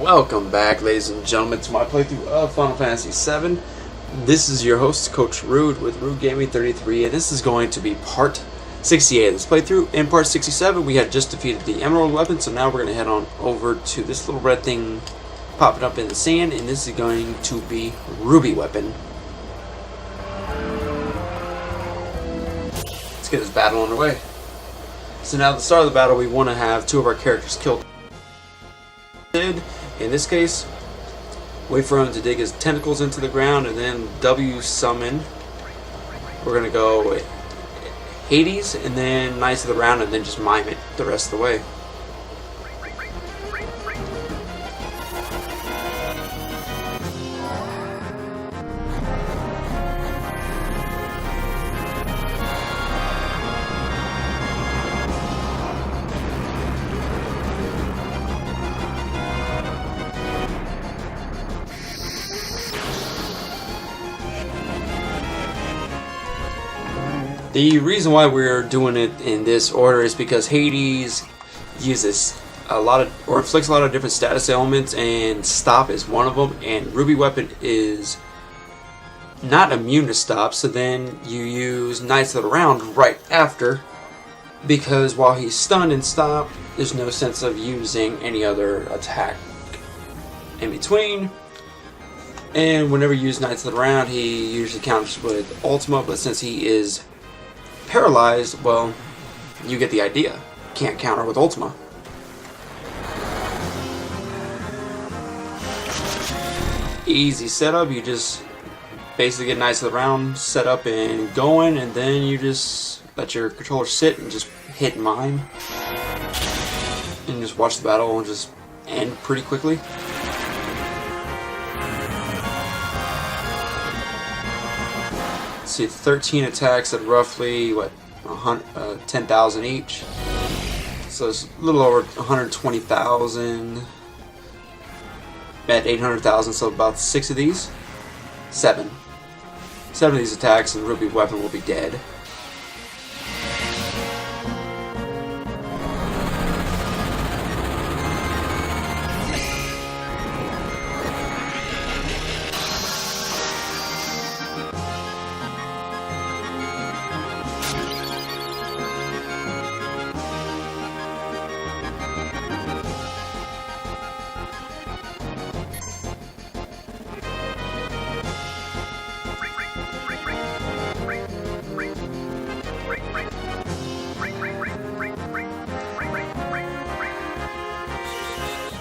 Welcome back, ladies and gentlemen, to my playthrough of Final Fantasy VII. This is your host, Coach Rude, with Rude Gaming 33, and this is going to be part 68 of this playthrough. In part 67, we had just defeated the Emerald weapon, so now we're going to head on over to this little red thing popping up in the sand, and this is going to be Ruby weapon. Let's get this battle underway. So now at the start of the battle, we want to have two of our characters killed. In this case, wait for him to dig his tentacles into the ground and then W summon. We're going to go Hades and then Knights of the Round and then just mime it the rest of the way. The reason why we're doing it in this order is because Hades uses a lot of, or inflicts a lot of different status elements, and stop is one of them, and Ruby weapon is not immune to stop, so then you use Knights of the Round right after, because while he's stunned and stopped, there's no sense of using any other attack in between. And whenever you use Knights of the Round, he usually counters with Ultima, but since he is paralyzed, well, you get the idea. Can't counter with Ultima. Easy setup. You just basically get Knights of the Round set up and going, and then you just let your controller sit and just hit mime. And just watch the battle and just end pretty quickly. See, 13 attacks at roughly, what, 10,000 each. So it's a little over 120,000 at 800,000, so about 6 of these. 7 of these attacks and Ruby weapon will be dead.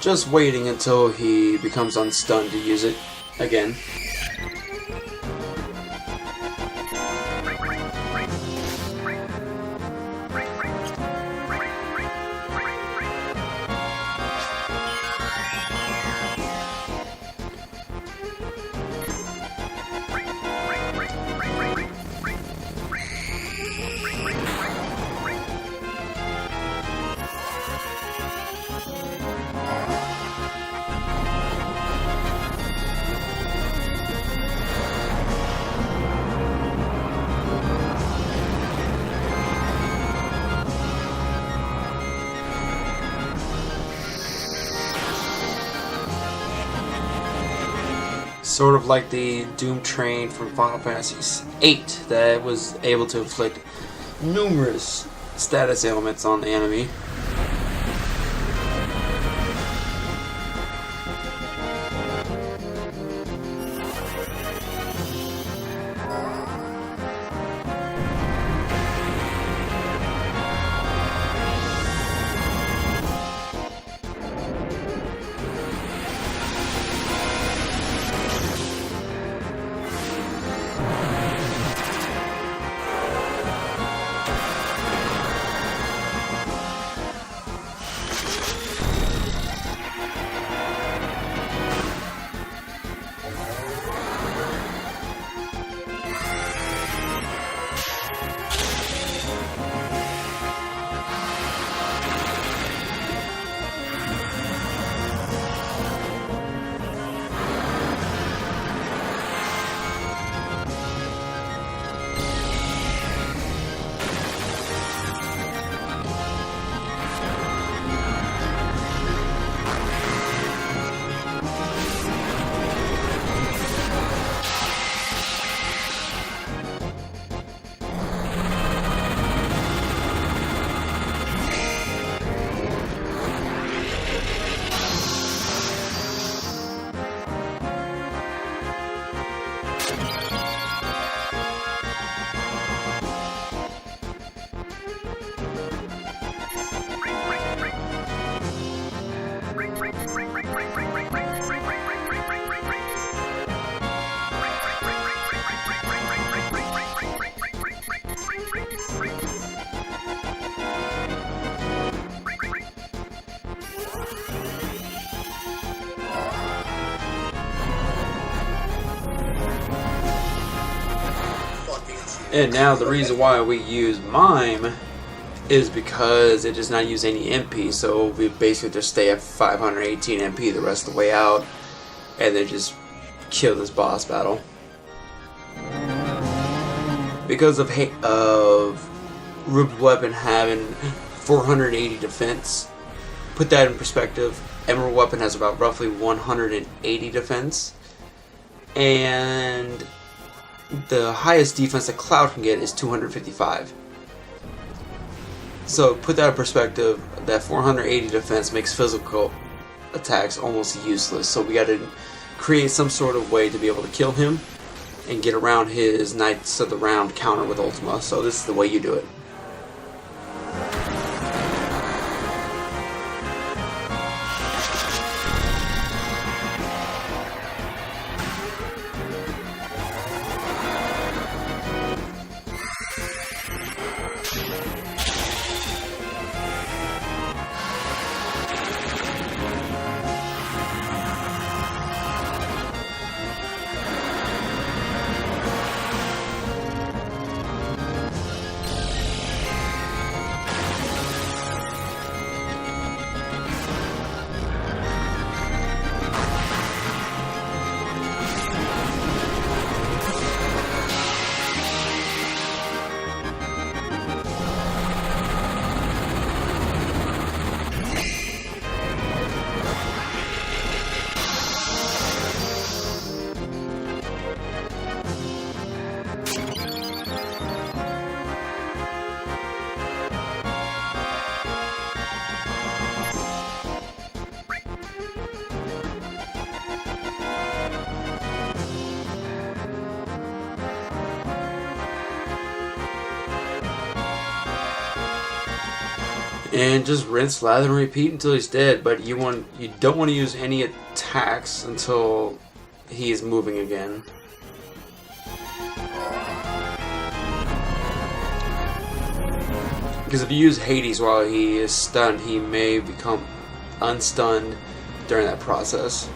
Just waiting until he becomes unstunned to use it again. Sort of like the Doom Train from Final Fantasy VIII that was able to inflict numerous status ailments on the enemy. And now the reason why we use Mime is because it does not use any MP, so we basically just stay at 518 MP the rest of the way out, and then just kill this boss battle. Because of Ruby Weapon having 480 defense, put that in perspective, Emerald Weapon has about roughly 180 defense, and the highest defense that Cloud can get is 255. So put that in perspective, that 480 defense makes physical attacks almost useless. So we got to create some sort of way to be able to kill him and get around his Knights of the Round counter with Ultima. So this is the way you do it. And just rinse, lather, and repeat until he's dead. But you don't want to use any attacks until he is moving again. Because if you use Hades while he is stunned, he may become unstunned during that process.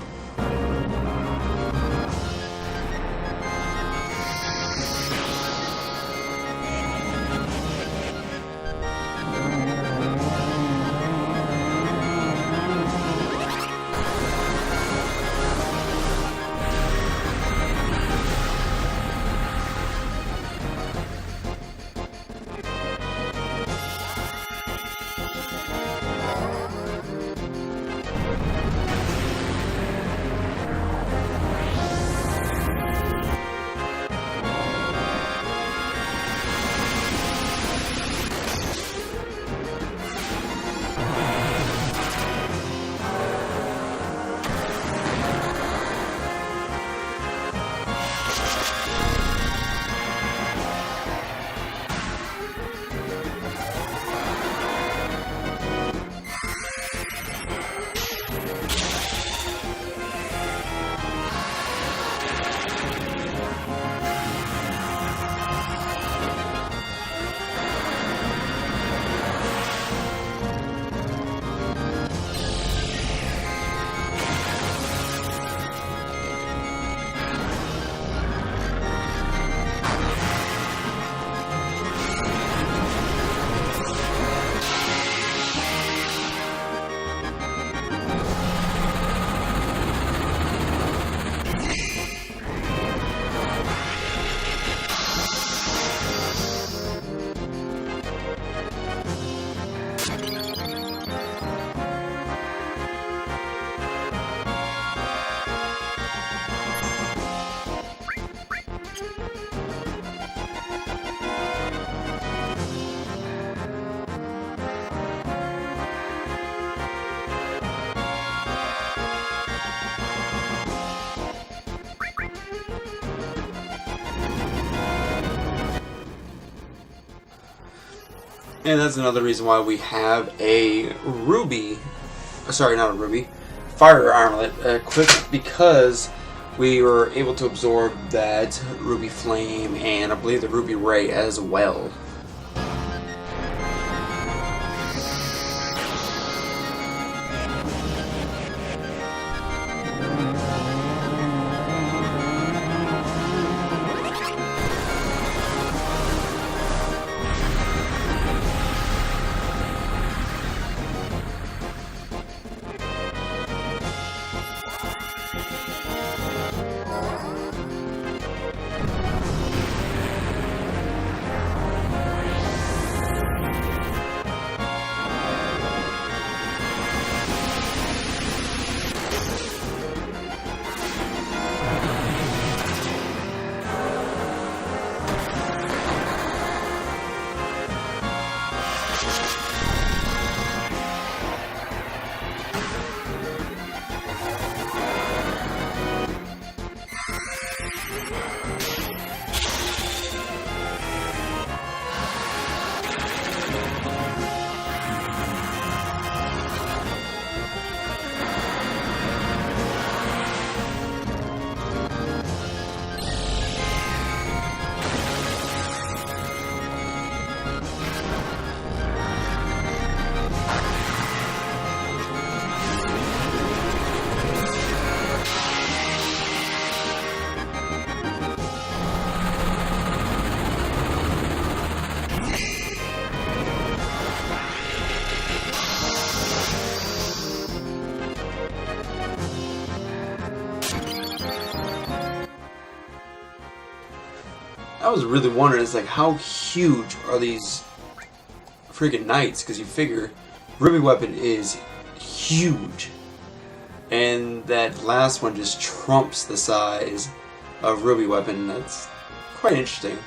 And that's another reason why we have a ruby, sorry, not a ruby, fire armlet equipped, because we were able to absorb that ruby flame and I believe the ruby ray as well. was really wondering, is like, how huge are these freaking knights? Because you figure Ruby Weapon is huge, and that last one just trumps the size of Ruby Weapon. That's quite interesting.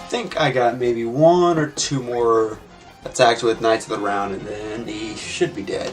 I think I got maybe 1 or 2 more attacks with Knights of the Round, and then he should be dead.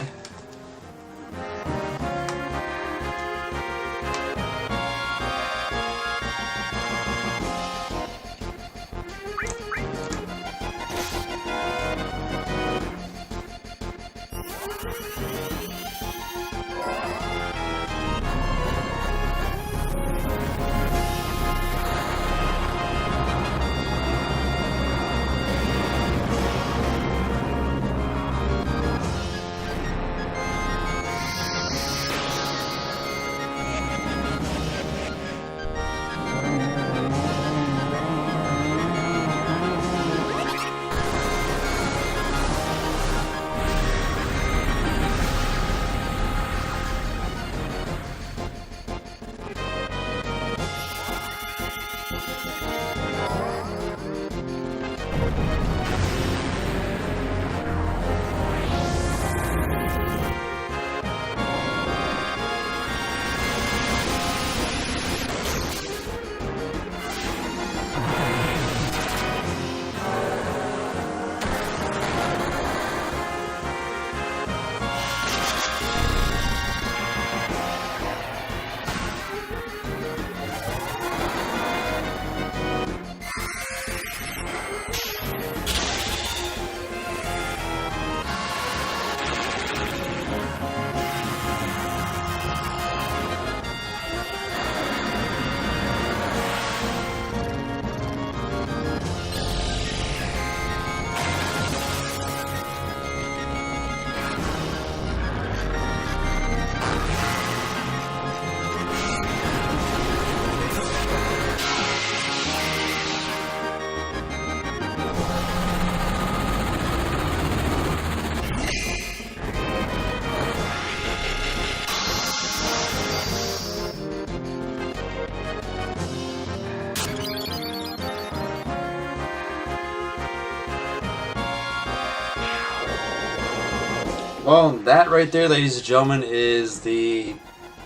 Well, that right there, ladies and gentlemen, is the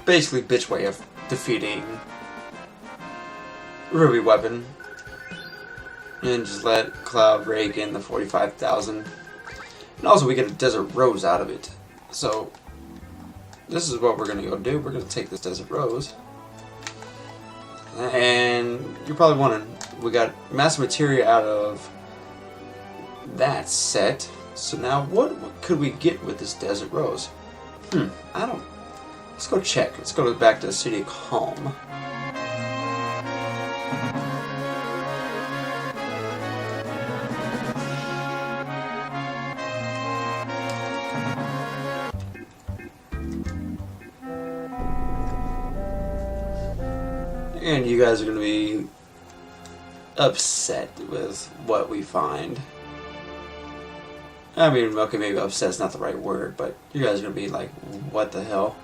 basically bitch way of defeating Ruby Weapon. And just let Cloud rake in the 45,000. And also we get a Desert Rose out of it. So, this is what we're gonna go do. We're gonna take this Desert Rose, and you're probably wondering, we got Master Materia out of that set. So now, what could we get with this Desert Rose? I don't. Let's go check. Let's go back to the City of Calm. And you guys are going to be upset with what we find. I mean, okay, maybe upset's not the right word, but you guys are going to be like, what the hell?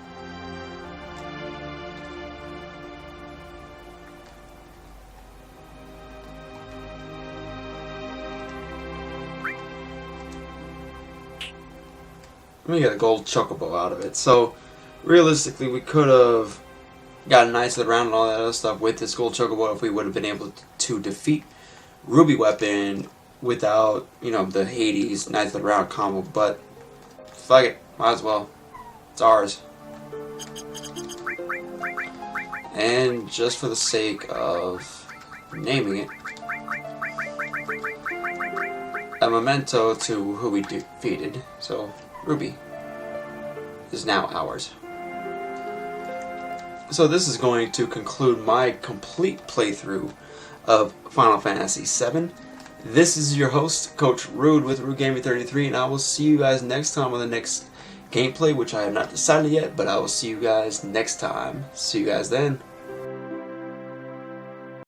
Let me get a gold chocobo out of it. So, realistically, we could have got a nice little round and all that other stuff with this gold chocobo if we would have been able to defeat Ruby Weapon without, you know, the Hades nice little round combo. But fuck it, might as well. It's ours. And just for the sake of naming it, a memento to who we defeated. So Ruby is now ours. So this is going to conclude my complete playthrough of Final Fantasy VII. This is your host, Coach Rude with Rude Gaming 33, and I will see you guys next time on the next gameplay, which I have not decided yet, but I will see you guys next time. See you guys then.